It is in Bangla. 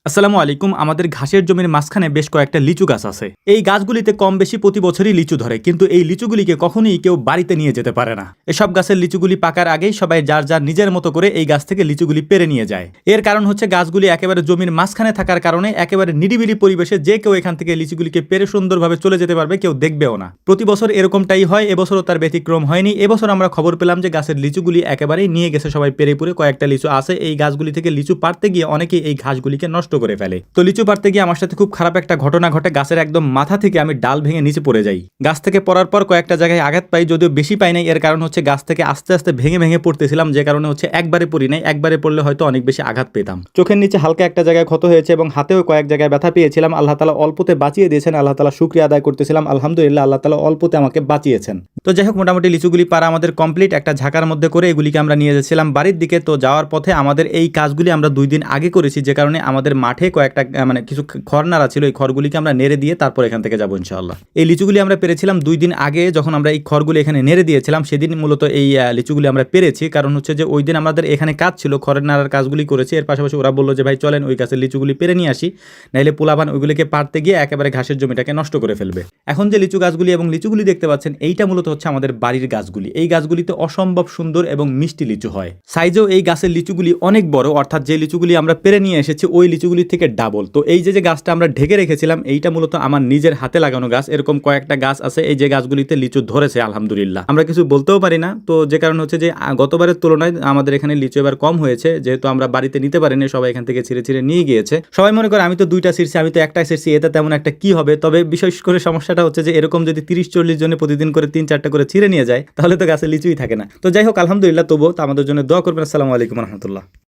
আসসালামু আলাইকুম। আমাদের ঘাসের জমির মাঝখানে বেশ কয়েকটা লিচু গাছ আছে। এই গাছগুলিতে কম বেশি প্রতি বছরই লিচু ধরে, কিন্তু এই লিচুগুলিকে কখনোই কেউ বাড়িতে নিয়ে যেতে পারে না। এসব গাছের লিচুগুলি পাকার আগেই সবাই যার যার নিজের মতো করে এই গাছ থেকে লিচুগুলি পেরে নিয়ে যায়। এর কারণ হচ্ছে গাছগুলি একেবারে জমির মাঝখানে থাকার কারণে একেবারে নিরিবিলি পরিবেশে যে কেউ এখান থেকে লিচুগুলিকে পেরে সুন্দরভাবে চলে যেতে পারবে, কেউ দেখবেও না। প্রতি বছর এরকমটাই হয়, এবছরও তার ব্যতিক্রম হয়নি। এবছর আমরা খবর পেলাম যে গাছের লিচুগুলি একেবারেই নিয়ে গেছে সবাই পেরে পুরে। কয়েকটা লিচু আছে, এই গাছগুলি থেকে লিচু পারতে গিয়ে অনেকেই এই ঘাসগুলিকে নষ্ট করে ফেলে। তো লিচু পারতে গিয়ে আমার সাথে খুব খারাপ একটা ঘটনা ঘটে। গাছের একদম মাথা থেকে আমি ডাল ভেঙে নিচে পড়ে যাই। গাছ থেকে পড়ার পর কয়েকটা জায়গায় আঘাত পাই, যদিও বেশি পাই নাই। এর কারণ হচ্ছে গাছ থেকে আস্তে আস্তে ভেঙে ভেঙে পড়তেছিলাম, যে কারণে হচ্ছে একবারে পড়ি নাই। একবারে পড়লে হয়তো অনেক বেশি আঘাত পেতাম। চোখের নিচে হালকা একটা জায়গায় ক্ষত হয়েছে এবং হাতেও কয়েক জায়গায় ব্যথা পেয়েছিলাম। আল্লাহ তাআলা অল্পতে বাঁচিয়ে দিয়েছেন, আল্লাহ তাআলা শুকরিয়া আদায় করতেছিলাম। আলহামদুলিল্লাহ, আল্লাহ তাআলা অল্পতে আমাকে বাঁচিয়েছেন। তো যাই হোক, মোটামুটি লিচুগুলি পারা আমাদের কমপ্লিট। একটা ঝাঁকার মধ্যে করে এগুলিকে আমরা নিয়ে যাচ্ছিলাম বাড়ির দিকে। তো যাওয়ার পথে আমাদের এই কাজগুলি আমরা 2 দিন আগে করেছি, যে কারণে আমাদের মাঠে কয়েকটা কিছু খড় নাড়া ছিল। এই খড়গুলিকে আমরা নেড়ে দিয়ে তারপর এখান থেকে যাবো ইনশাআল্লাহ। এই লিচুগুলি আমরা পেরেছিলাম 2 দিন আগে, যখন আমরা এই খড়গুলি এখানে নেড়ে দিয়েছিলাম সেদিন মূলত এই লিচুগুলি আমরা পেরেছি। কারণ হচ্ছে যে ওই দিন আমাদের এখানে কাজ ছিল, খড়ের নাড়ার কাজগুলি করেছি। এর পাশাপাশি ওরা বললো যে ভাই চলেন ওই গাছের লিচুগুলি পেরে নিয়ে আসি, নাইলে পোলাপান ওইগুলিকে পারতে গিয়ে একেবারে ঘাসের জমিটাকে নষ্ট করে ফেলবে। এখন যে লিচু গাছগুলি এবং লিচুগুলি দেখতে পাচ্ছেন, এইটা মূলত হচ্ছে আমাদের বাড়ির গাছগুলি। এই গাছগুলিতে অসম্ভব সুন্দর এবং মিষ্টি লিচু হয়। সাইজেও এই গাছের লিচুগুলি অনেক বড়, অর্থাৎ যে লিচুগুলি আমরা পেরে নিয়ে এসেছি ওই লিচুগুলি থেকে ডাবল। তো এই যে গাছটা আমরা ঢেকে রেখেছিলাম, এইটা মূলত আমার নিজের হাতে লাগানো গাছ। এরকম কয়েকটা গাছ আছে এই যে গাছগুলিতে লিচু ধরেছে আলহামদুলিল্লাহ। আমরা কিছু বলতেও পারি না। তো যে কারণ হচ্ছে যে গতবারের তুলনায় আমাদের এখানে লিচু এবার কম হয়েছে, যেহেতু আমরা বাড়িতে নিতে পারিনি, সবাই এখান থেকে ছিঁড়ে ছিঁড়ে নিয়ে গিয়েছে। সবাই মনে করে আমি তো 2টা ছিঁড়ছি, আমি তো একটাই ছিঁড়ছি, এটা তেমন একটা কি হবে। তবে বিশেষ করে সমস্যাটা হচ্ছে যে এরকম যদি 30-40 জনে প্রতিদিন করে 3-4টা করে ছিঁড়ে নিয়ে যায়, তাহলে তো গাছে লিচুই থাকে না। তো যাই হোক, আলহামদুলিল্লাহ, তবুও তো আমাদের জন্য দোয়া করবেন। আসসালামু আলাইকুম রহমতুল্লাহ।